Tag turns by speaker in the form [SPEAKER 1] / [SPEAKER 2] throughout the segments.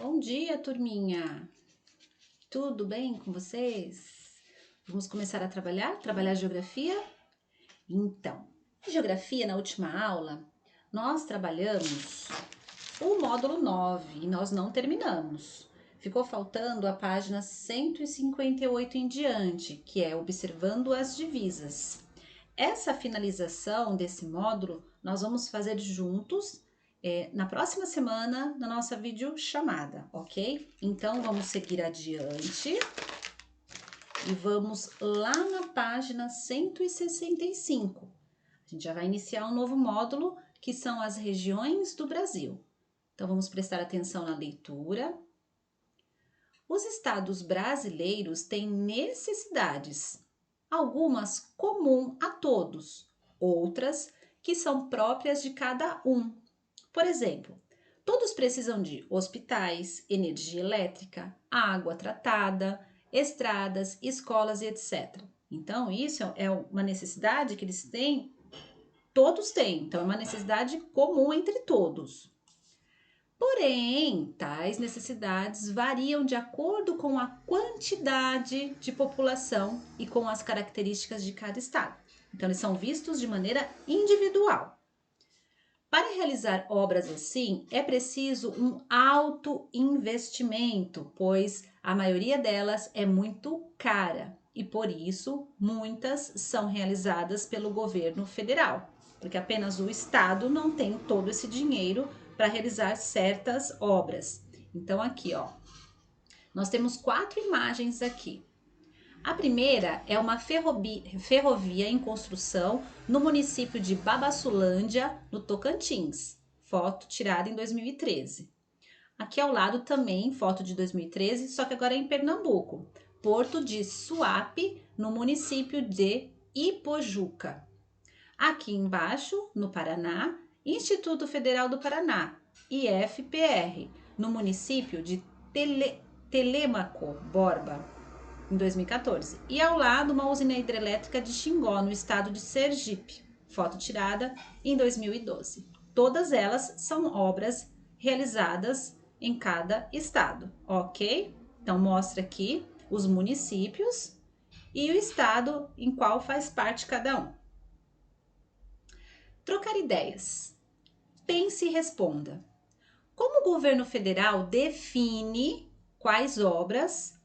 [SPEAKER 1] Bom dia, turminha! Tudo bem com vocês? Vamos começar a trabalhar geografia? Então, geografia, na última aula, nós trabalhamos o módulo 9 e nós não terminamos. Ficou faltando a página 158 em diante, que é observando as divisas. Essa finalização desse módulo nós vamos fazer juntos na próxima semana na nossa videochamada, ok? Então vamos seguir adiante e vamos lá na página 165. A gente já vai iniciar um novo módulo que são as regiões do Brasil. Então vamos prestar atenção na leitura. Os estados brasileiros têm necessidades, algumas comum a todos, outras que são próprias de cada um. Por exemplo, todos precisam de hospitais, energia elétrica, água tratada, estradas, escolas e etc. Então, isso é uma necessidade que eles têm, todos têm, então é uma necessidade comum entre todos. Porém, tais necessidades variam de acordo com a quantidade de população e com as características de cada estado. Então, eles são vistos de maneira individual. Para realizar obras assim, é preciso um alto investimento, pois a maioria delas é muito cara e por isso muitas são realizadas pelo governo federal, porque apenas o estado não tem todo esse dinheiro para realizar certas obras. Então aqui, ó, nós temos 4 imagens aqui. A primeira é uma ferrovia em construção no município de Babassulândia, no Tocantins. Foto tirada em 2013. Aqui ao lado também, foto de 2013, só que agora é em Pernambuco. Porto de Suape, no município de Ipojuca. Aqui embaixo, no Paraná, Instituto Federal do Paraná, IFPR, no município de Telêmaco, Borba, em 2014. E ao lado, uma usina hidrelétrica de Xingó, no estado de Sergipe. Foto tirada em 2012. Todas elas são obras realizadas em cada estado, ok? Então, mostra aqui os municípios e o estado em qual faz parte cada um. Trocar ideias. Pense e responda. Como o governo federal define quais obras,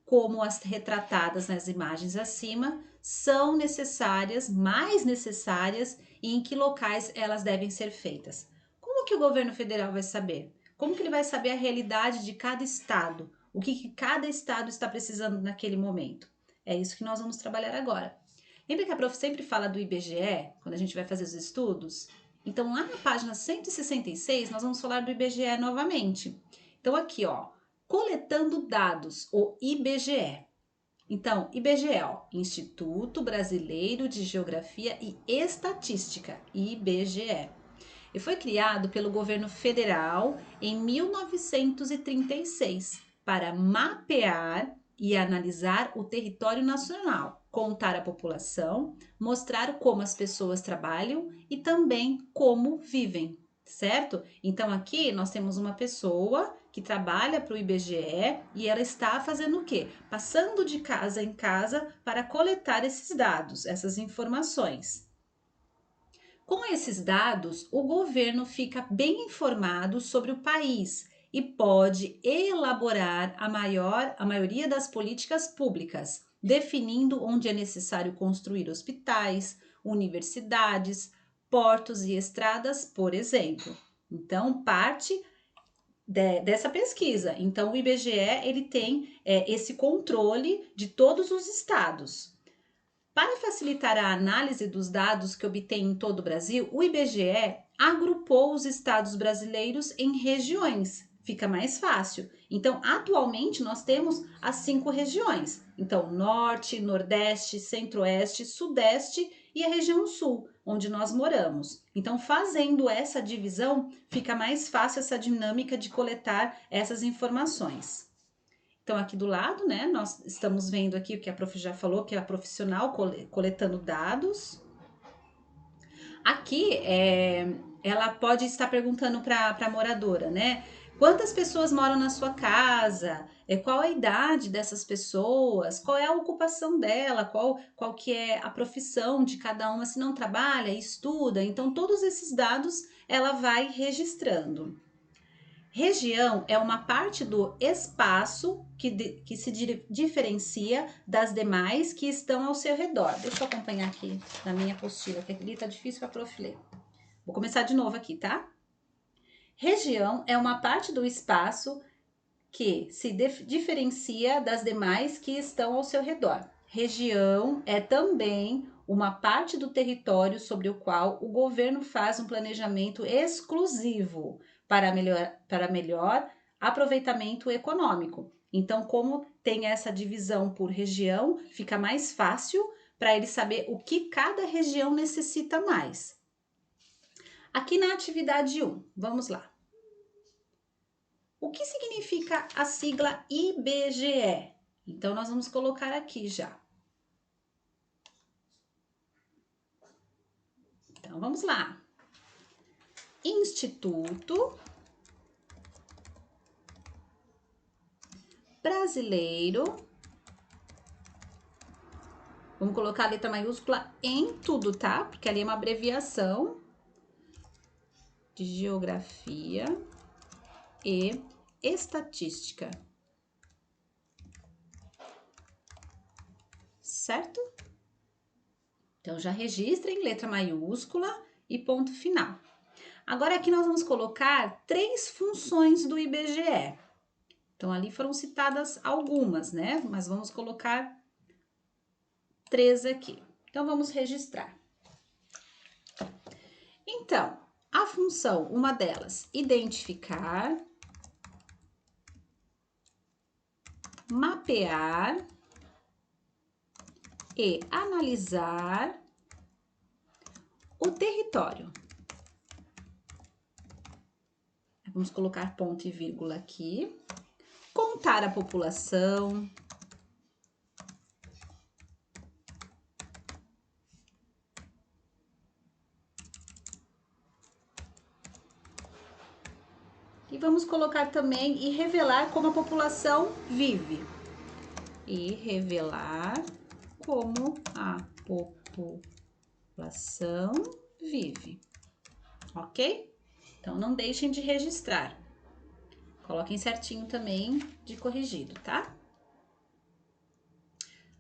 [SPEAKER 1] como as retratadas nas imagens acima, são necessárias, mais necessárias e em que locais elas devem ser feitas? Como que o governo federal vai saber? Como que ele vai saber a realidade de cada estado? O que cada estado está precisando naquele momento? É isso que nós vamos trabalhar agora. Lembra que a prof sempre fala do IBGE, quando a gente vai fazer os estudos? Então, lá na página 166, nós vamos falar do IBGE novamente. Então, aqui, ó, coletando dados, o IBGE. Então, IBGE, ó, Instituto Brasileiro de Geografia e Estatística, IBGE. E foi criado pelo governo federal em 1936 para mapear e analisar o território nacional, contar a população, mostrar como as pessoas trabalham e também como vivem, certo? Então aqui nós temos uma pessoa que trabalha para o IBGE e ela está fazendo o quê? Passando de casa em casa para coletar esses dados, essas informações. Com esses dados, o governo fica bem informado sobre o país e pode elaborar a maioria das políticas públicas, definindo onde é necessário construir hospitais, universidades, portos e estradas, por exemplo. Então, parte dessa pesquisa. Então, o IBGE ele tem esse controle de todos os estados. Para facilitar a análise dos dados que obtém em todo o Brasil, o IBGE agrupou os estados brasileiros em regiões. Fica mais fácil. Então, atualmente, nós temos as 5 regiões. Então, Norte, Nordeste, Centro-Oeste, Sudeste e a região Sul, onde nós moramos. Então, fazendo essa divisão, fica mais fácil essa dinâmica de coletar essas informações. Então, aqui do lado, né, nós estamos vendo aqui o que a prof já falou, que é a profissional coletando dados. Aqui, ela pode estar perguntando para a moradora, né, Quantas pessoas moram na sua casa? Qual a idade dessas pessoas? Qual é a ocupação dela? Qual que é a profissão de cada uma? Se não trabalha, estuda. Então, todos esses dados ela vai registrando. Região é uma parte do espaço que se diferencia das demais que estão ao seu redor. Deixa eu acompanhar aqui na minha apostila, que aqui tá difícil para prof. ler. Vou começar de novo aqui, tá? Região é uma parte do espaço que se diferencia das demais que estão ao seu redor. Região é também uma parte do território sobre o qual o governo faz um planejamento exclusivo para melhor aproveitamento econômico. Então, como tem essa divisão por região, fica mais fácil para ele saber o que cada região necessita mais. Aqui na atividade 1, vamos lá. O que significa a sigla IBGE? Então, nós vamos colocar aqui já. Então, vamos lá. Instituto Brasileiro. Vamos colocar a letra maiúscula em tudo, tá? Porque ali é uma abreviação de geografia e estatística. Certo? Então, já registra em letra maiúscula e ponto final. Agora, aqui nós vamos colocar 3 funções do IBGE. Então, ali foram citadas algumas, né? Mas vamos colocar 3 aqui. Então, vamos registrar. Então, a função, uma delas, identificar, mapear e analisar o território. Vamos colocar ponto e vírgula aqui. Contar a população. E vamos colocar também e revelar como a população vive. E revelar como a população vive. Ok? Então, não deixem de registrar. Coloquem certinho também de corrigido, tá?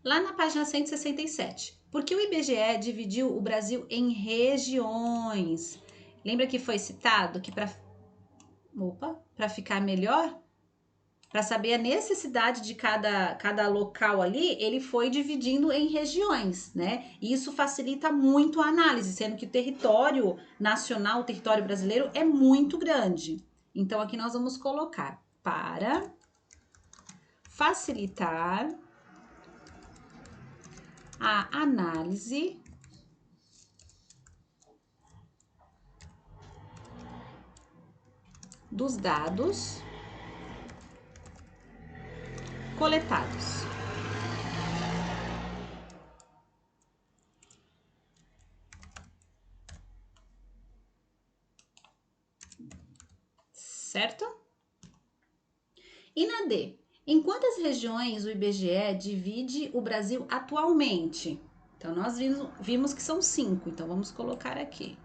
[SPEAKER 1] Lá na página 167. Por que o IBGE dividiu o Brasil em regiões? Lembra que foi citado que para ficar melhor, para saber a necessidade de cada local ali, ele foi dividindo em regiões, né? E isso facilita muito a análise, sendo que o território nacional, o território brasileiro é muito grande. Então, aqui nós vamos colocar para facilitar a análise dos dados coletados. Certo? E na D, em quantas regiões o IBGE divide o Brasil atualmente? Então, nós vimos que são 5, então vamos colocar aqui.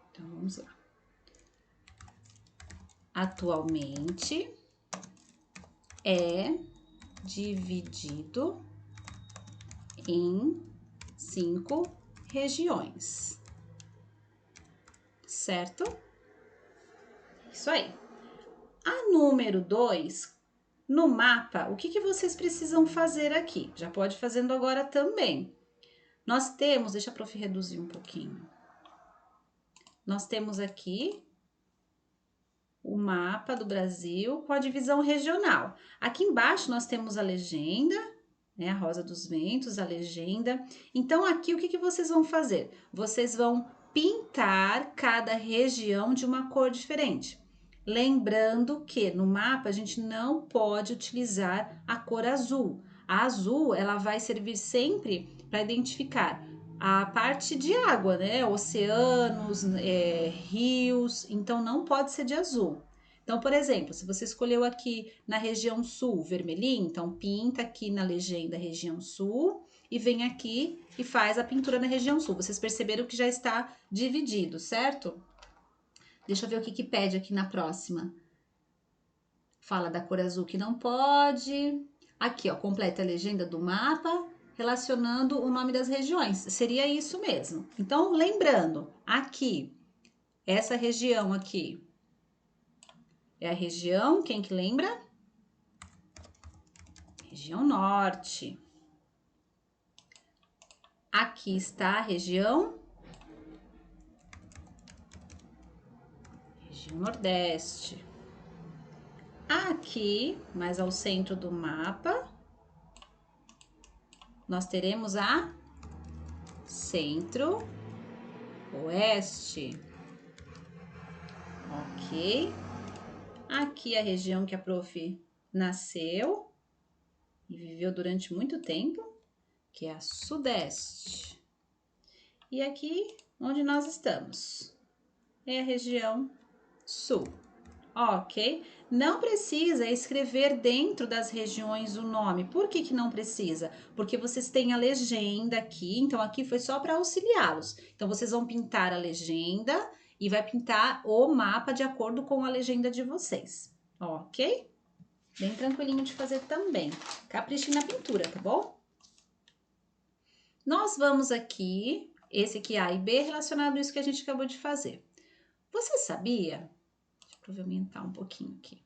[SPEAKER 1] Então, vamos lá. Atualmente é dividido em 5 regiões. Certo? Isso aí. A número 2, no mapa, o que vocês precisam fazer aqui? Já pode fazendo agora também. Nós temos, deixa a prof reduzir um pouquinho. Nós temos aqui o mapa do Brasil com a divisão regional. Aqui embaixo nós temos a legenda, né, a Rosa dos Ventos, a legenda. Então, aqui o que vocês vão fazer? Vocês vão pintar cada região de uma cor diferente. Lembrando que no mapa a gente não pode utilizar a cor azul. A azul, ela vai servir sempre para identificar a parte de água, né? Oceanos, rios, então não pode ser de azul. Então, por exemplo, se você escolheu aqui na região sul vermelhinho, então pinta aqui na legenda região sul e vem aqui e faz a pintura na região sul. Vocês perceberam que já está dividido, certo? Deixa eu ver o que pede aqui na próxima. Fala da cor azul que não pode. Aqui, ó, completa a legenda do mapa relacionando o nome das regiões. Seria isso mesmo. Então, lembrando, aqui, essa região aqui é a região, quem que lembra? Região norte. Aqui está a região nordeste. Aqui, mais ao centro do mapa, nós teremos a centro-oeste. Ok? Aqui a região que a prof nasceu e viveu durante muito tempo, que é a sudeste. E aqui onde nós estamos é a região sul. Ok? Não precisa escrever dentro das regiões o nome. Por que não precisa? Porque vocês têm a legenda aqui, então aqui foi só para auxiliá-los. Então vocês vão pintar a legenda e vai pintar o mapa de acordo com a legenda de vocês. Ok? Bem tranquilinho de fazer também. Caprichem na pintura, tá bom? Nós vamos aqui, esse aqui A e B, relacionado a isso que a gente acabou de fazer. Você sabia? Deixa eu aumentar um pouquinho aqui.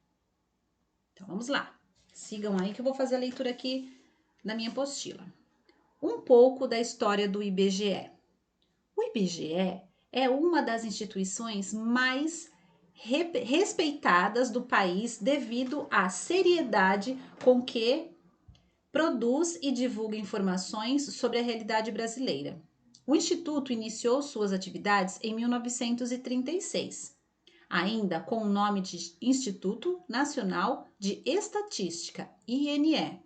[SPEAKER 1] Então, vamos lá. Sigam aí que eu vou fazer a leitura aqui na minha apostila. Um pouco da história do IBGE. O IBGE é uma das instituições mais respeitadas do país devido à seriedade com que produz e divulga informações sobre a realidade brasileira. O Instituto iniciou suas atividades em 1936. Ainda com o nome de Instituto Nacional de Estatística, INE.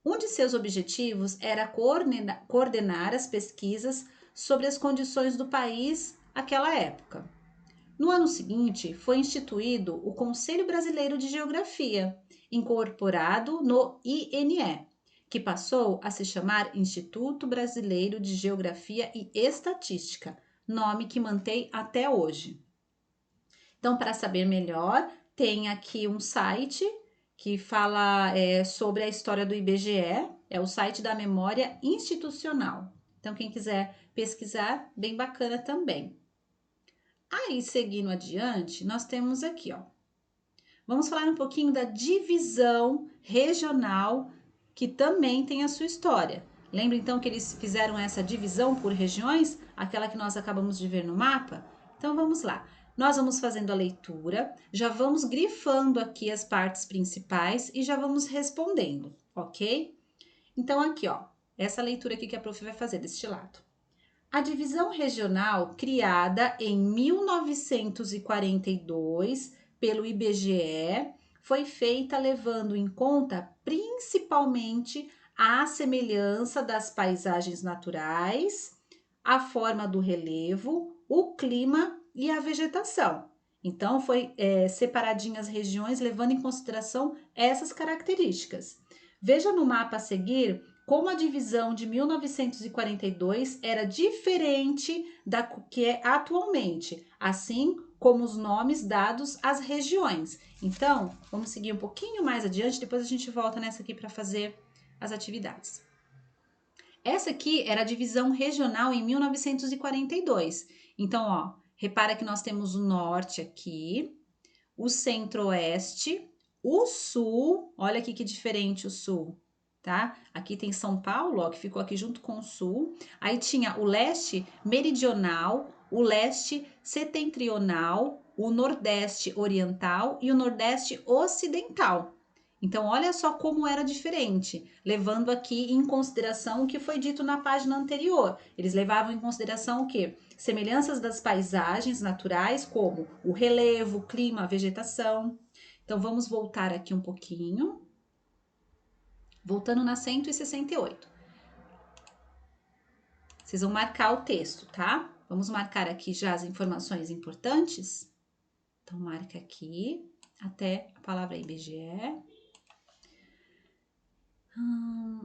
[SPEAKER 1] Um de seus objetivos era coordenar as pesquisas sobre as condições do país naquela época. No ano seguinte, foi instituído o Conselho Brasileiro de Geografia, incorporado no INE, que passou a se chamar Instituto Brasileiro de Geografia e Estatística, nome que mantém até hoje. Então, para saber melhor, tem aqui um site que fala sobre a história do IBGE, é o site da Memória Institucional. Então, quem quiser pesquisar, bem bacana também. Aí, seguindo adiante, nós temos aqui, ó. Vamos falar um pouquinho da divisão regional, que também tem a sua história. Lembra então que eles fizeram essa divisão por regiões? Aquela que nós acabamos de ver no mapa? Então, vamos lá. Nós vamos fazendo a leitura, já vamos grifando aqui as partes principais e já vamos respondendo, ok? Então, aqui, ó, essa leitura aqui que a prof vai fazer deste lado. A divisão regional, criada em 1942 pelo IBGE, foi feita levando em conta principalmente a semelhança das paisagens naturais, a forma do relevo, o clima e a vegetação. Então, foi separadinhas as regiões, levando em consideração essas características. Veja no mapa a seguir como a divisão de 1942 era diferente da que é atualmente, assim como os nomes dados às regiões. Então, vamos seguir um pouquinho mais adiante, depois a gente volta nessa aqui para fazer as atividades. Essa aqui era a divisão regional em 1942. Então, ó, repara que nós temos o norte aqui, o centro-oeste, o sul, olha aqui que diferente o sul, tá? Aqui tem São Paulo, ó, que ficou aqui junto com o sul. Aí tinha o leste meridional, o leste setentrional, o nordeste oriental e o nordeste ocidental. Então, olha só como era diferente, levando aqui em consideração o que foi dito na página anterior. Eles levavam em consideração o quê? Semelhanças das paisagens naturais, como o relevo, o clima, a vegetação. Então, vamos voltar aqui um pouquinho. Voltando na 168. Vocês vão marcar o texto, tá? Vamos marcar aqui já as informações importantes. Então, marca aqui até a palavra IBGE.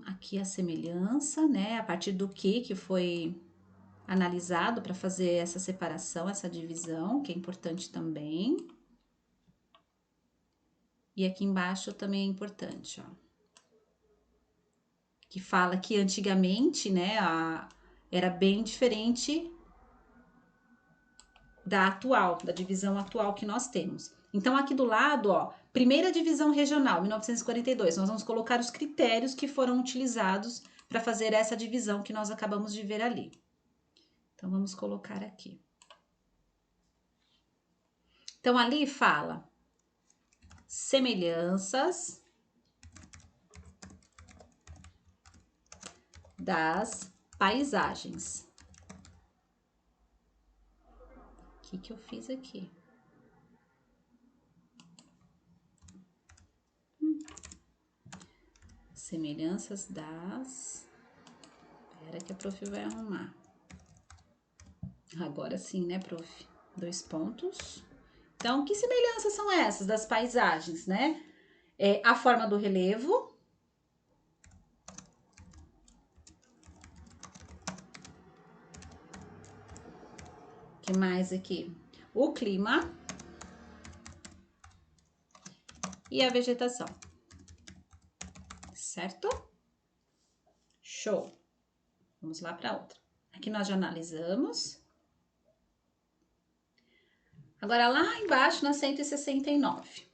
[SPEAKER 1] Aqui a semelhança, né? A partir do que foi analisado para fazer essa separação, essa divisão, que é importante também. E aqui embaixo também é importante, ó. Que fala que antigamente, né, era bem diferente da atual, da divisão atual que nós temos. Então, aqui do lado, ó, primeira divisão regional, 1942, nós vamos colocar os critérios que foram utilizados para fazer essa divisão que nós acabamos de ver ali. Então, vamos colocar aqui. Então, ali fala semelhanças das paisagens. O que eu fiz aqui? Semelhanças das... Espera que a prof vai arrumar. Agora sim, né, prof? 2 pontos. Então, que semelhanças são essas das paisagens, né? A forma do relevo. O que mais aqui? O clima. E a vegetação. Certo? Show! Vamos lá para outra. Aqui nós já analisamos. Agora, lá embaixo, na 169.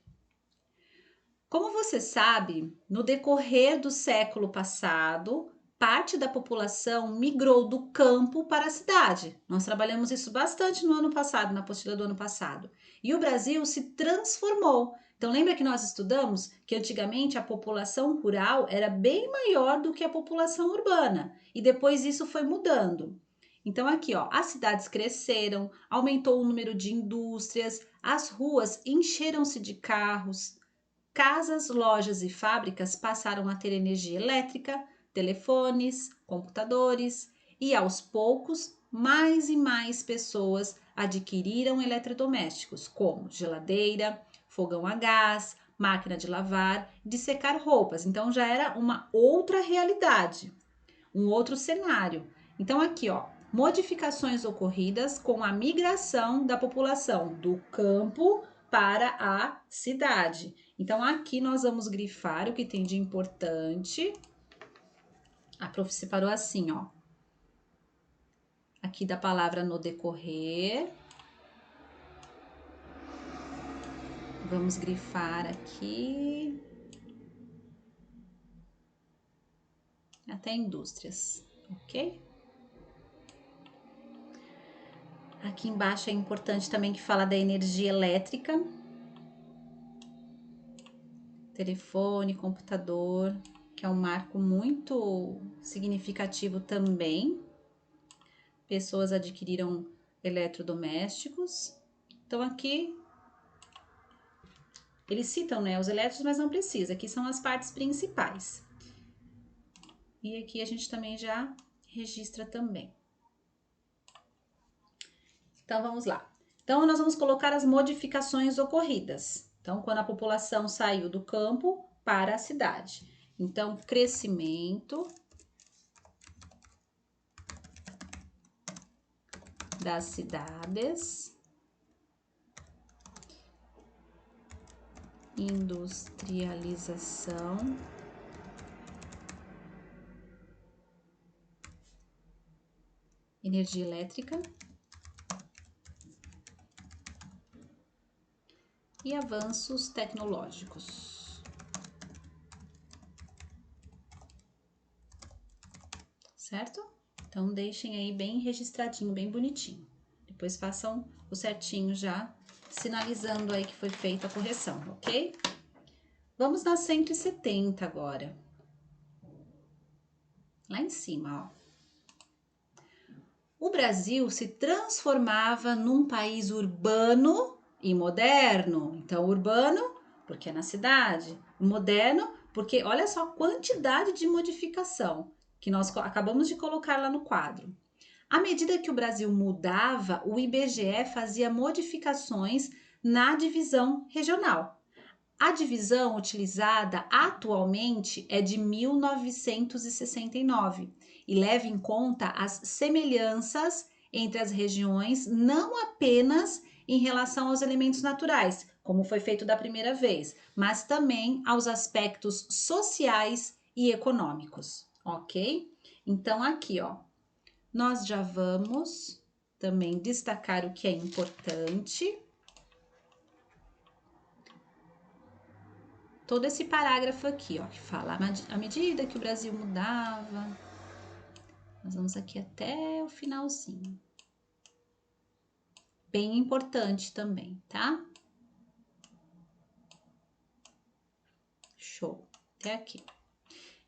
[SPEAKER 1] Como você sabe, no decorrer do século passado, parte da população migrou do campo para a cidade. Nós trabalhamos isso bastante no ano passado, na apostila do ano passado. E o Brasil se transformou. Então, lembra que nós estudamos que antigamente a população rural era bem maior do que a população urbana. E depois isso foi mudando. Então, aqui, ó, as cidades cresceram, aumentou o número de indústrias, as ruas encheram-se de carros, casas, lojas e fábricas passaram a ter energia elétrica, telefones, computadores e, aos poucos, mais e mais pessoas adquiriram eletrodomésticos, como geladeira, fogão a gás, máquina de lavar, de secar roupas. Então, já era uma outra realidade, um outro cenário. Então, aqui, ó, modificações ocorridas com a migração da população do campo para a cidade. Então, aqui nós vamos grifar o que tem de importante. A prof separou assim, ó. Aqui da palavra no decorrer. Vamos grifar aqui. Até indústrias, ok? Aqui embaixo é importante também que fala da energia elétrica. Telefone, computador, que é um marco muito significativo também. Pessoas adquiriram eletrodomésticos. Então, aqui, eles citam, né, os elétricos, mas não precisa. Aqui são as partes principais. E aqui a gente também já registra também. Então, vamos lá. Então, nós vamos colocar as modificações ocorridas. Então, quando a população saiu do campo para a cidade. Então, crescimento das cidades, industrialização, energia elétrica e avanços tecnológicos. Certo? Então, deixem aí bem registradinho, bem bonitinho. Depois façam o certinho já, sinalizando aí que foi feita a correção, ok? Vamos na 170 agora. Lá em cima, ó. O Brasil se transformava num país urbano e moderno. Então, urbano, porque é na cidade. Moderno, porque olha só a quantidade de modificação que nós acabamos de colocar lá no quadro. À medida que o Brasil mudava, o IBGE fazia modificações na divisão regional. A divisão utilizada atualmente é de 1969 e leva em conta as semelhanças entre as regiões, não apenas em relação aos elementos naturais, como foi feito da primeira vez, mas também aos aspectos sociais e econômicos, ok? Então, aqui, ó, nós já vamos também destacar o que é importante. Todo esse parágrafo aqui, ó, que fala à medida que o Brasil mudava. Nós vamos aqui até o finalzinho. Bem importante também, tá? Show. Até aqui.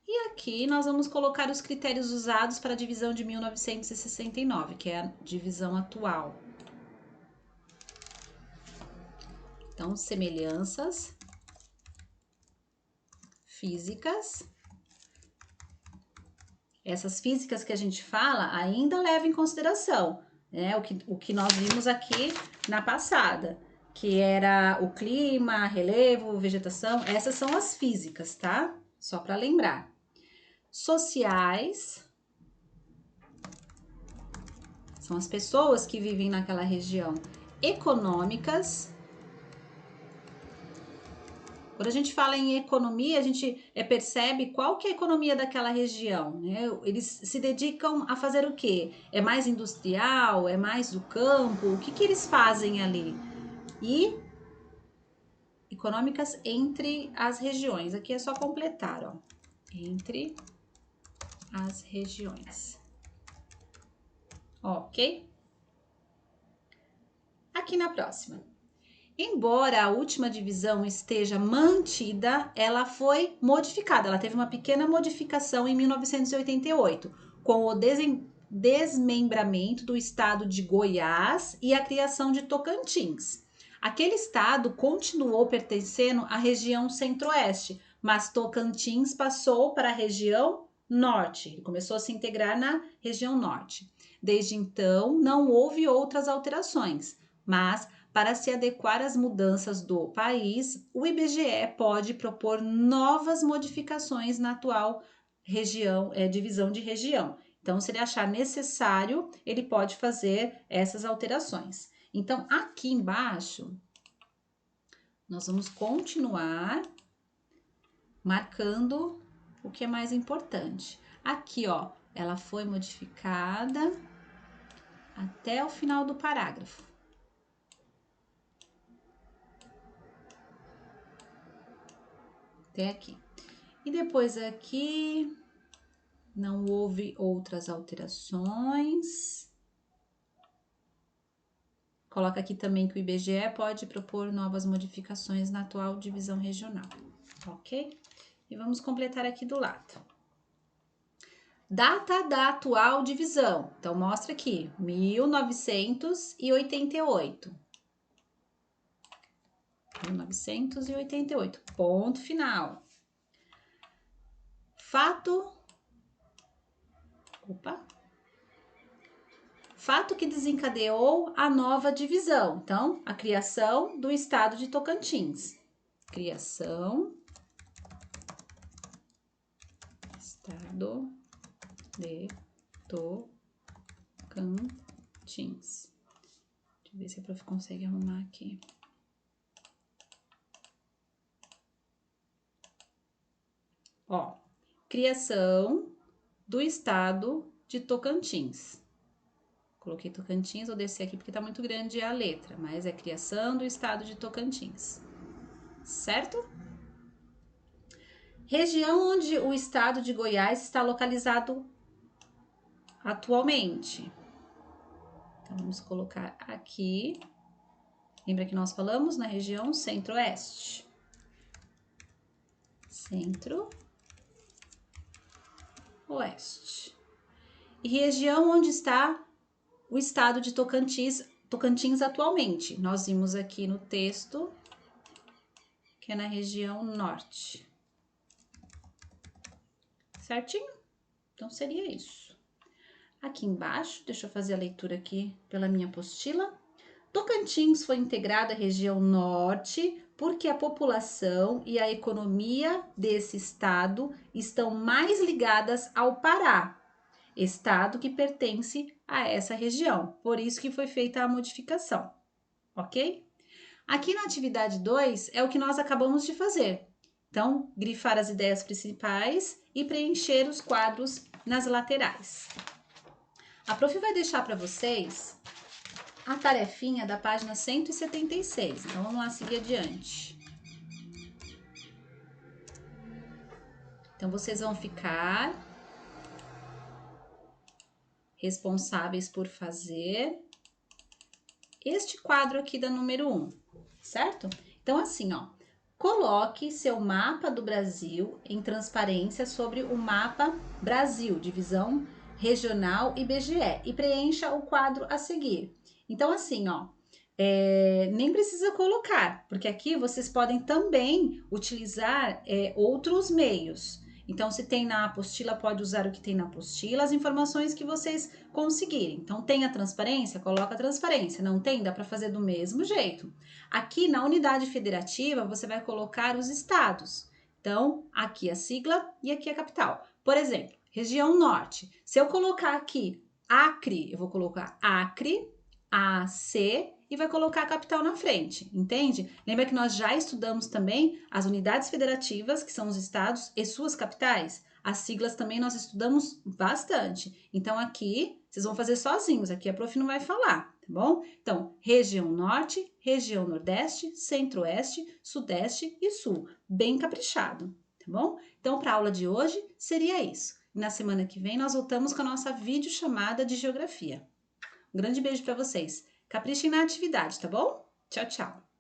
[SPEAKER 1] E aqui nós vamos colocar os critérios usados para a divisão de 1969, que é a divisão atual. Então, semelhanças físicas. Essas físicas que a gente fala ainda leva em consideração, né? O que nós vimos aqui na passada, que era o clima, relevo, vegetação. Essas são as físicas, tá? Só para lembrar. Sociais. São as pessoas que vivem naquela região. Econômicas. Quando a gente fala em economia, a gente percebe qual que é a economia daquela região, né? Eles se dedicam a fazer o quê? É mais industrial? É mais do campo? O que eles fazem ali? E econômicas entre as regiões. Aqui é só completar, ó. Entre as regiões. Ok? Aqui na próxima. Embora a última divisão esteja mantida, ela foi modificada. Ela teve uma pequena modificação em 1988, com o desmembramento do estado de Goiás e a criação de Tocantins. Aquele estado continuou pertencendo à região centro-oeste, mas Tocantins passou para a região norte. Ele começou a se integrar na região norte. Desde então, não houve outras alterações, mas para se adequar às mudanças do país, o IBGE pode propor novas modificações na atual divisão de região. Então, se ele achar necessário, ele pode fazer essas alterações. Então, aqui embaixo, nós vamos continuar marcando o que é mais importante. Aqui, ó, ela foi modificada até o final do parágrafo. Até aqui. E depois aqui, não houve outras alterações. Coloca aqui também que o IBGE pode propor novas modificações na atual divisão regional, ok? E vamos completar aqui do lado. Data da atual divisão. Então, mostra aqui, 1988. 1988, ponto final. Fato que desencadeou a nova divisão. Então, a criação do estado de Tocantins. Criação estado de Tocantins. Deixa eu ver se a prof consegue arrumar aqui. Ó, criação do estado de Tocantins. Coloquei Tocantins, vou descer aqui porque tá muito grande a letra, mas é criação do estado de Tocantins. Certo? Região onde o estado de Goiás está localizado atualmente. Então, vamos colocar aqui. Lembra que nós falamos na região centro-oeste. Centro-oeste. E região onde está o estado de Tocantins atualmente. Nós vimos aqui no texto que é na região norte. Certinho? Então, seria isso. Aqui embaixo, deixa eu fazer a leitura aqui pela minha apostila. Tocantins foi integrado à região norte porque a população e a economia desse estado estão mais ligadas ao Pará, estado que pertence a essa região. Por isso que foi feita a modificação, ok? Aqui na atividade 2 é o que nós acabamos de fazer. Então, grifar as ideias principais e preencher os quadros nas laterais. A prof vai deixar para vocês a tarefinha da página 176. Então, vamos lá seguir adiante. Então, vocês vão ficar responsáveis por fazer este quadro aqui da número 1, certo? Então, assim, ó, coloque seu mapa do Brasil em transparência sobre o mapa Brasil, divisão regional IBGE, e preencha o quadro a seguir. Então, assim, ó, nem precisa colocar, porque aqui vocês podem também utilizar outros meios. Então, se tem na apostila, pode usar o que tem na apostila, as informações que vocês conseguirem. Então, tem a transparência? Coloca a transparência. Não tem? Dá para fazer do mesmo jeito. Aqui na unidade federativa, você vai colocar os estados. Então, aqui a sigla e aqui a capital. Por exemplo, região norte. Se eu colocar aqui Acre, eu vou colocar Acre, AC, e vai colocar a capital na frente, entende? Lembra que nós já estudamos também as unidades federativas, que são os estados e suas capitais? As siglas também nós estudamos bastante. Então, aqui, vocês vão fazer sozinhos, aqui a prof não vai falar, tá bom? Então, região norte, região nordeste, centro-oeste, sudeste e sul. Bem caprichado, tá bom? Então, para a aula de hoje, seria isso. Na semana que vem, nós voltamos com a nossa videochamada de geografia. Um grande beijo para vocês. Caprichem na atividade, tá bom? Tchau, tchau.